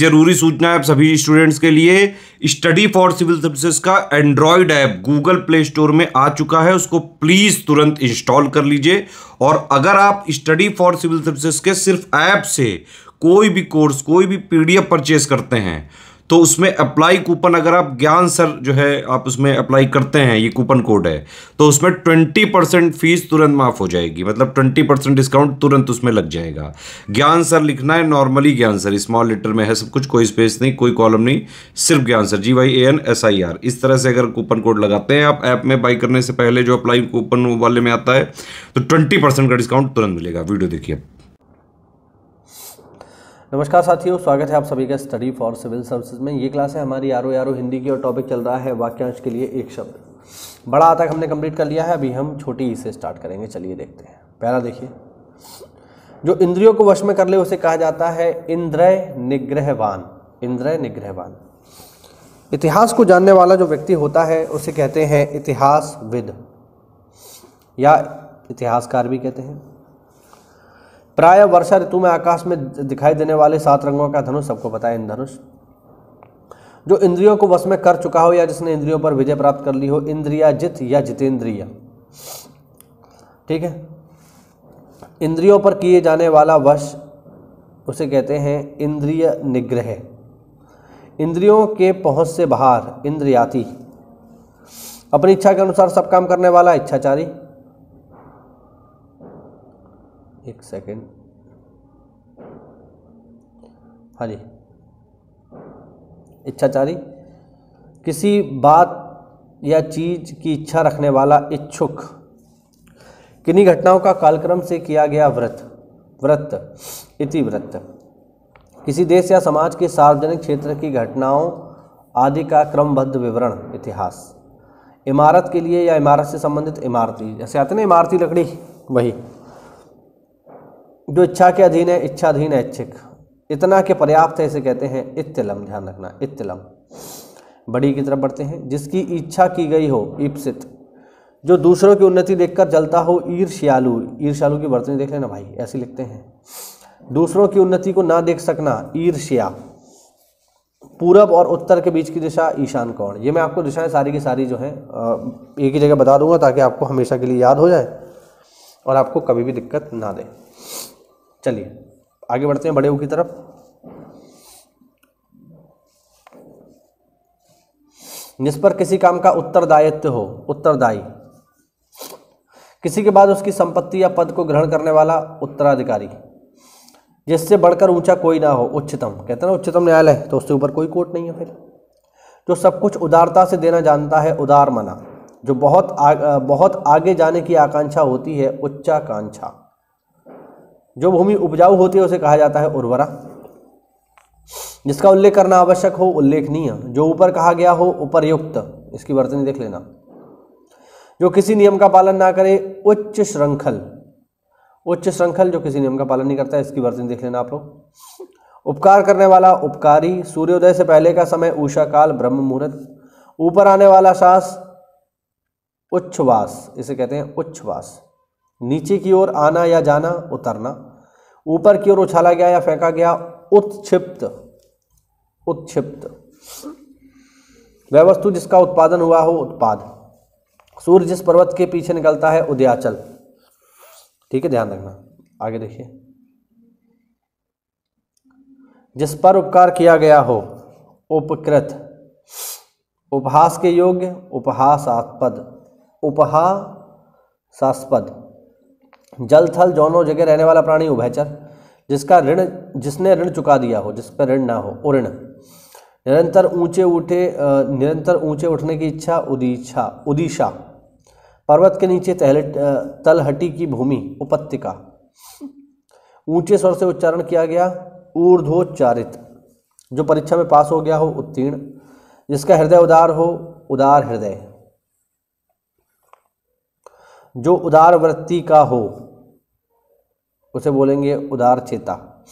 जरूरी सूचना है आप सभी स्टूडेंट्स के लिए, स्टडी फॉर सिविल सर्विसेज का Android app Google play store में आ चुका है, उसको प्लीज तुरंत इंस्टॉल कर लीजिए। और अगर आप स्टडी फॉर सिविल सर्विसेज के सिर्फ ऐप से कोई भी कोर्स, कोई भी पीडीएफ परचेज करते हैं तो उसमें अप्लाई कूपन, अगर आप ज्ञान सर जो है आप उसमें अप्लाई करते हैं, ये कूपन कोड है, तो उसमें 20% फीस तुरंत माफ हो जाएगी, मतलब 20% डिस्काउंट तुरंत उसमें लग जाएगा। ज्ञान सर लिखना है, नॉर्मली ज्ञान सर स्मॉल लेटर में है सब कुछ, कोई स्पेस नहीं, कोई कॉलम नहीं, सिर्फ ज्ञान सर GYANSIR। इस तरह से अगर कूपन कोड लगाते हैं आप ऐप में बाई करने से पहले, जो अप्लाई कूपन वाले में आता है, तो 20% का डिस्काउंट तुरंत मिलेगा। वीडियो देखिए। नमस्कार साथियों, स्वागत है आप सभी का स्टडी फॉर सिविल सर्विसेज में। ये क्लास है हमारी आरो हिंदी की और टॉपिक चल रहा है वाक्यांश के लिए एक शब्द। बड़ा आ तक हमने कंप्लीट कर लिया है, अभी हम छोटी ई से स्टार्ट करेंगे। चलिए देखते हैं। पहला देखिए, जो इंद्रियों को वश में कर ले उसे कहा जाता है इंद्रिय निग्रहवान। इंद्रिय निग्रहवान। इतिहास को जानने वाला जो व्यक्ति होता है उसे कहते हैं इतिहासविद या इतिहासकार भी कहते हैं। प्राय वर्षा ऋतु में आकाश में दिखाई देने वाले 7 रंगों का धनुष सबको पता है, इंद्रधनुष। जो इंद्रियों को वश में कर चुका हो या जिसने इंद्रियों पर विजय प्राप्त कर ली हो, इंद्रियाजित या जितेंद्रिय। ठीक है। इंद्रियों पर किए जाने वाला वश उसे कहते हैं इंद्रिय निग्रह। इंद्रियों के पहुंच से बाहर इंद्रियाती। अपनी इच्छा के अनुसार सब काम करने वाला इच्छाचारी। एक सेकेंड, हाँ जी, इच्छाचारी। किसी बात या चीज की इच्छा रखने वाला इच्छुक। किन्हीं घटनाओं का कालक्रम से किया गया व्रत इति व्रत। किसी देश या समाज के सार्वजनिक क्षेत्र की घटनाओं आदि का क्रमबद्ध विवरण इतिहास। इमारत के लिए या इमारत से संबंधित इमारती, जैसे आते ना इमारती लकड़ी, वही। जो इच्छा के अधीन है, इच्छाधीन है, इच्छिक। इतना के पर्याप्त है, इसे कहते हैं इत्तिलम। ध्यान रखना, इत्तिलम। बड़ी की तरफ बढ़ते हैं। जिसकी इच्छा की गई हो, ईप्सित। जो दूसरों की उन्नति देखकर जलता हो, ईर्ष्यालु। ईर्ष्यालु की वर्तनी देख लेना भाई, ऐसे लिखते हैं। दूसरों की उन्नति को ना देख सकना, ईर्ष्या। पूरब और उत्तर के बीच की दिशा, ईशान कोण। ये मैं आपको दिशाएं सारी की सारी जो है एक ही जगह बता दूंगा ताकि आपको हमेशा के लिए याद हो जाए और आपको कभी भी दिक्कत ना दे। चलिए आगे बढ़ते हैं बड़े ऊ की तरफ। जिस पर किसी काम का उत्तरदायित्व हो, उत्तरदायी। किसी के बाद उसकी संपत्ति या पद को ग्रहण करने वाला उत्तराधिकारी। जिससे बढ़कर ऊंचा कोई ना हो, उच्चतम। कहते हैं ना उच्चतम न्यायालय, तो उससे ऊपर कोई कोर्ट नहीं है फिर। जो सब कुछ उदारता से देना जानता है, उदार मना। जो बहुत आगे जाने की आकांक्षा होती है, उच्चाकांक्षा। जो भूमि उपजाऊ होती है उसे कहा जाता है उर्वरा। जिसका उल्लेख करना आवश्यक हो, उल्लेखनीय। जो ऊपर कहा गया हो, उपर्युक्त। इसकी वर्तनी देख लेना। जो किसी नियम का पालन ना करे, उच्च श्रृंखल। उच्च श्रृंखल जो किसी नियम का पालन नहीं करता है, इसकी वर्तनी देख लेना आप लोग। उपकार करने वाला, उपकारी। सूर्योदय से पहले का समय, उषा काल, ब्रह्म मुहूर्त। ऊपर आने वाला श्वास, उच्छ्वास, इसे कहते हैं उच्छ्वास। नीचे की ओर आना या जाना, उतरना। ऊपर की ओर उछाला गया या फेंका गया, उत्क्षिप्त। उत्क्षिप्त। वह वस्तु जिसका उत्पादन हुआ हो, उत्पाद। सूर्य जिस पर्वत के पीछे निकलता है, उदयाचल। ठीक है, ध्यान रखना। आगे देखिए। जिस पर उपकार किया गया हो, उपकृत। उपहास के योग्य, उपहासास्पद। उपहासास्पद। जल थल दोनों जगह रहने वाला प्राणी, उभयचर। जिसने ऋण चुका दिया हो, जिस पर ऋण ना हो, उऋण। निरंतर ऊंचे उठने की इच्छा, उदीशा। पर्वत के नीचे तलहटी की भूमि, उपत्यका। ऊंचे स्वर से उच्चारण किया गया, ऊर्ध्वोच्चारित। जो परीक्षा में पास हो गया हो, उत्तीर्ण। जिसका हृदय उदार हो, उदार हृदय। जो उदार वृत्ति का हो उसे बोलेंगे उदार चेता।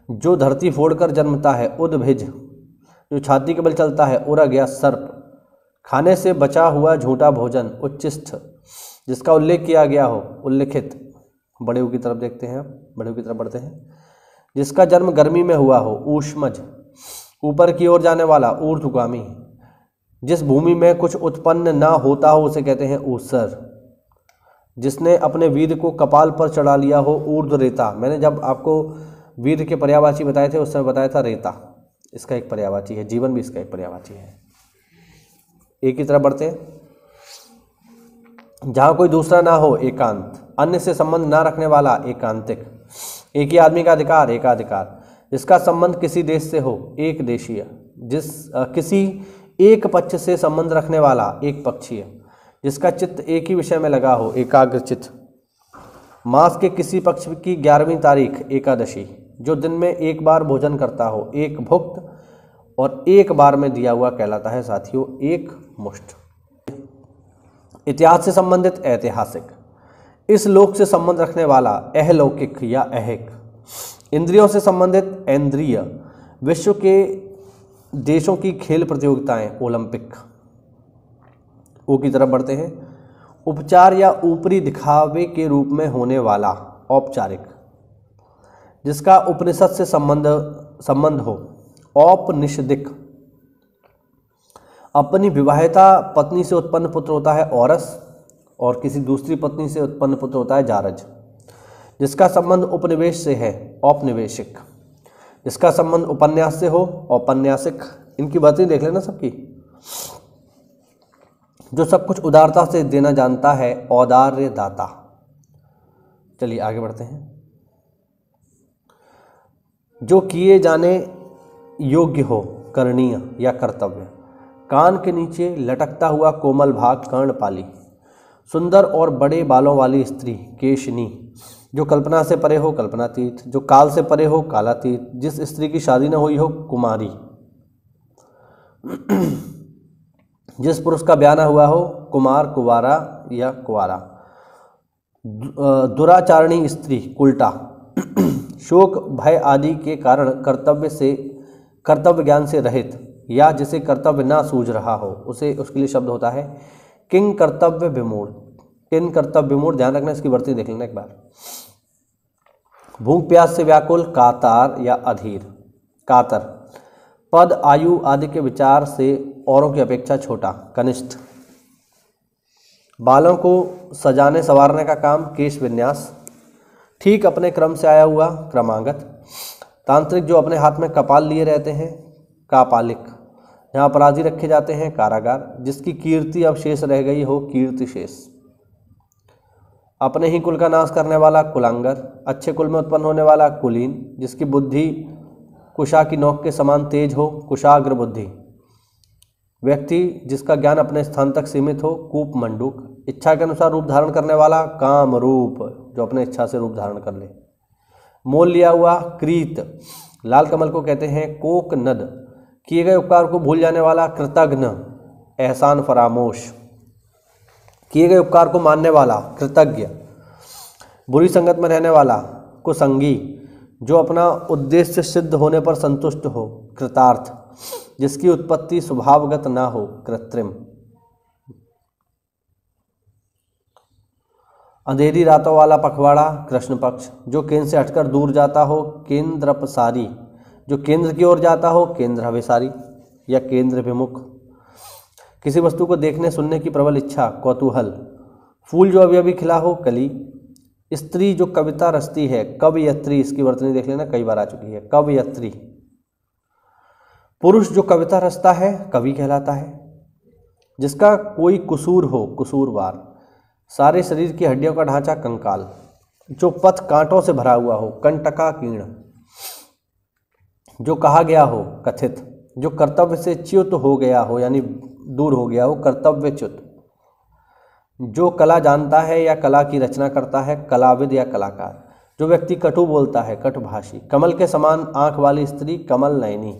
जो धरती फोड़कर जन्मता है, उद्भिज। जो छाती के बल चलता है, उरग या सर्प। खाने से बचा हुआ झूठा भोजन, उच्चिष्ठ। जिसका उल्लेख किया गया हो, उल्लिखित। बड़े ऊ की तरफ देखते हैं, बड़े ऊ की तरफ बढ़ते हैं। जिसका जन्म गर्मी में हुआ हो, ऊष्मज। ऊपर की ओर जाने वाला ऊर्ध्वगामी। जिस भूमि में कुछ उत्पन्न ना होता हो उसे कहते हैं ऊसर। जिसने अपने वीर को कपाल पर चढ़ा लिया हो ऊर्ध्व रेता। मैंने जब आपको वीर के पर्यायवाची बताए थे उस समय बताया था रेता, इसका एक पर्यायवाची है। जीवन भी इसका एक पर्यायवाची है। एक की तरफ बढ़ते हैं। जहाँ कोई दूसरा ना हो एकांत। अन्य से संबंध ना रखने वाला एकांतिक। एक ही आदमी का अधिकार एकाधिकार। जिसका संबंध किसी देश से हो एक देशीय। किसी एक पक्ष से संबंध रखने वाला एक पक्षीय। जिसका चित्त एक ही विषय में लगा हो एकाग्रचित्त। मास के किसी पक्ष की 11वीं तारीख एकादशी। जो दिन में एक बार भोजन करता हो एक भुक्त, और एक बार में दिया हुआ कहलाता है साथियों एक मुष्ट। इतिहास से संबंधित ऐतिहासिक। इस लोक से संबंध रखने वाला अहलौकिक या ऐहिक। इंद्रियों से संबंधित ऐन्द्रिय। विश्व के देशों की खेल प्रतियोगिताएं ओलंपिक। ओ की तरफ बढ़ते हैं। उपचार या ऊपरी दिखावे के रूप में होने वाला औपचारिक। जिसका उपनिषद से संबंध हो औपनिषदिक। अपनी विवाहिता पत्नी से उत्पन्न पुत्र होता है औरस, और किसी दूसरी पत्नी से उत्पन्न पुत्र होता है जारज। जिसका संबंध उपनिवेश से है औपनिवेशिक। जिसका संबंध उपन्यास से हो औपन्यासिक। इनकी बातें देख लेना सबकी। जो सब कुछ उदारता से देना जानता है औदार्य दाता। चलिए आगे बढ़ते हैं। जो किए जाने योग्य हो करणीय या कर्तव्य। कान के नीचे लटकता हुआ कोमल भाग कर्णपाली। सुंदर और बड़े बालों वाली स्त्री केशनी। जो कल्पना से परे हो कल्पनातीत। जो काल से परे हो कालातीत। जिस स्त्री की शादी न हुई हो कुमारी। जिस पुरुष का ब्याह न हुआ हो कुमार कुवारा या कुवारा। दुराचारणी स्त्री उल्टा। शोक भय आदि के कारण कर्तव्य ज्ञान से रहित, या जिसे कर्तव्य ना सूझ रहा हो उसके लिए शब्द होता है किंग कर्तव्य विमूढ़। किन कर्तव्य विमूढ़, ध्यान रखना, इसकी वर्ती देख लेना एक बार। भूख प्यास से व्याकुल कातार या अधीर। कातर। पद आयु आदि के विचार से औरों की अपेक्षा छोटा कनिष्ठ। बालों को सजाने संवारने का काम केश विन्यास। ठीक अपने क्रम से आया हुआ क्रमागत। तांत्रिक जो अपने हाथ में कपाल लिए रहते हैं कापालिक। जहाँ अपराधी रखे जाते हैं कारागार। जिसकी कीर्ति अब शेष रह गई हो कीर्ति शेष। अपने ही कुल का नाश करने वाला कुलांगर। अच्छे कुल में उत्पन्न होने वाला कुलीन। जिसकी बुद्धि कुशा की नोक के समान तेज हो कुशाग्र बुद्धि। व्यक्ति जिसका ज्ञान अपने स्थान तक सीमित हो कूप मंडूक। इच्छा के अनुसार रूप धारण करने वाला काम रूप, जो अपने इच्छा से रूप धारण कर ले। मोल लिया हुआ क्रीत। लाल कमल को कहते हैं कोक नद। किए गए उपकार को भूल जाने वाला कृतघ्न एहसान फरामोश। किए गए उपकार को मानने वाला कृतज्ञ। बुरी संगत में रहने वाला कुसंगी। जो अपना उद्देश्य सिद्ध होने पर संतुष्ट हो कृतार्थ। जिसकी उत्पत्ति स्वभावगत ना हो कृत्रिम। अंधेरी रातों वाला पखवाड़ा कृष्ण पक्ष। जो केंद्र से हटकर दूर जाता हो केंद्रपसारी। जो केंद्र की ओर जाता हो केंद्राभिसारी या केंद्र विमुख। किसी वस्तु को देखने सुनने की प्रबल इच्छा कौतूहल। फूल जो अभी अभी खिला हो कली। स्त्री जो कविता रचती है कवयत्री। इसकी वर्तनी देख लेना, कई बार आ चुकी है कवयत्री। पुरुष जो कविता रचता है कवि कहलाता है। जिसका कोई कुसूर हो कुसूरवार। सारे शरीर की हड्डियों का ढांचा कंकाल। जो पथ कांटों से भरा हुआ हो कंटका कीर्ण। जो कहा गया हो कथित। जो कर्तव्य से च्युत हो गया हो यानी दूर हो गया हो कर्तव्यच्युत। जो कला जानता है या कला की रचना करता है कलाविद या कलाकार। जो व्यक्ति कटु बोलता है कटुभाषी। कमल के समान आंख वाली स्त्री कमल नयनी।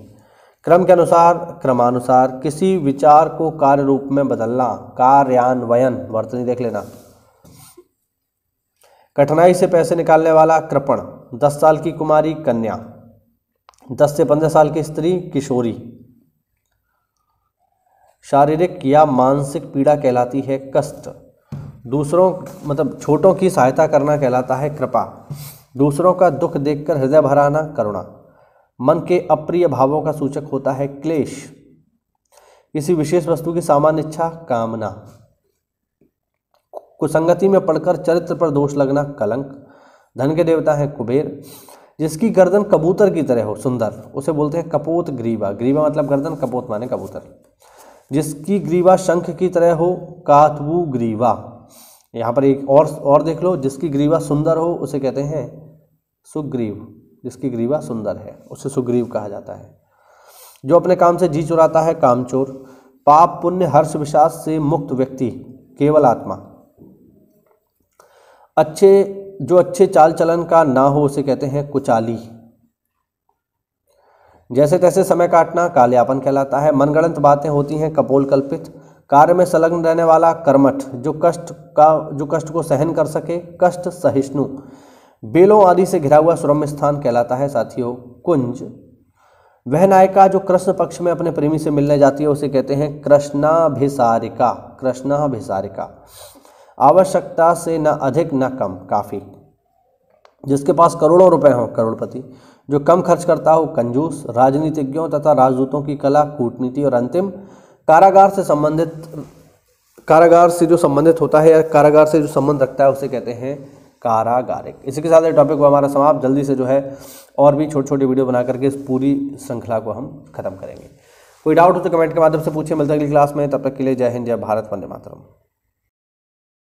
क्रम के अनुसार क्रमानुसार। किसी विचार को कार्य रूप में बदलना कार्यान्वयन। वर्तनी देख लेना। कठिनाई से पैसे निकालने वाला कृपण। 10 साल की कुमारी कन्या। 10 से 15 साल की स्त्री किशोरी। शारीरिक या मानसिक पीड़ा कहलाती है कष्ट। दूसरों मतलब छोटों की सहायता करना कहलाता है कृपा। दूसरों का दुख देखकर हृदय भराना करुणा। मन के अप्रिय भावों का सूचक होता है क्लेश। किसी विशेष वस्तु की सामान्य इच्छा कामना। कुसंगति में पड़कर चरित्र पर दोष लगना कलंक। धन के देवता है कुबेर। जिसकी गर्दन कबूतर की तरह हो सुंदर, उसे बोलते हैं कपोत ग्रीवा। ग्रीवा मतलब गर्दन, कपोत माने कबूतर। जिसकी ग्रीवा शंख की तरह हो कातवु ग्रीवा। यहाँ पर एक और देख लो, जिसकी ग्रीवा सुंदर हो उसे कहते हैं सुग्रीव। जिसकी ग्रीवा सुंदर है उसे सुग्रीव कहा जाता है। जो अपने काम से जी चुराता है कामचोर। पाप पुण्य हर्ष विषाद से मुक्त व्यक्ति केवल आत्मा। जो अच्छे चाल चलन का ना हो उसे कहते हैं कुचाली। जैसे तैसे समय काटना कालयापन कहलाता है। मनगढ़ंत बातें होती हैं कपोल कल्पित। कार्य में संलग्न रहने वाला कर्मठ। जो कष्ट को सहन कर सके कष्ट सहिष्णु। बेलों आदि से घिरा हुआ सुरम्य स्थान कहलाता है साथियों कुंज। वह नायिका जो कृष्ण पक्ष में अपने प्रेमी से मिलने जाती है उसे कहते हैं कृष्णाभिसारिका। कृष्णाभिसारिका। आवश्यकता से न अधिक न कम, काफ़ी। जिसके पास करोड़ों रुपए हों करोड़पति। जो कम खर्च करता हो कंजूस। राजनीतिज्ञों तथा राजदूतों की कला कूटनीति। और अंतिम कारागार से जो संबंधित होता है या कारागार से जो संबंध रखता है उसे कहते हैं कारागारिक। इसी के साथ ये टॉपिक को हमारा समाप्त। जल्दी से जो है और भी छोटी छोटी वीडियो बना करके इस पूरी श्रृंखला को हम खत्म करेंगे। कोई डाउट हो तो कमेंट के माध्यम से पूछिए। मिलते हैं अगली क्लास में, तब तक के लिए जय हिंद, जय भारत, वंदे मातरम।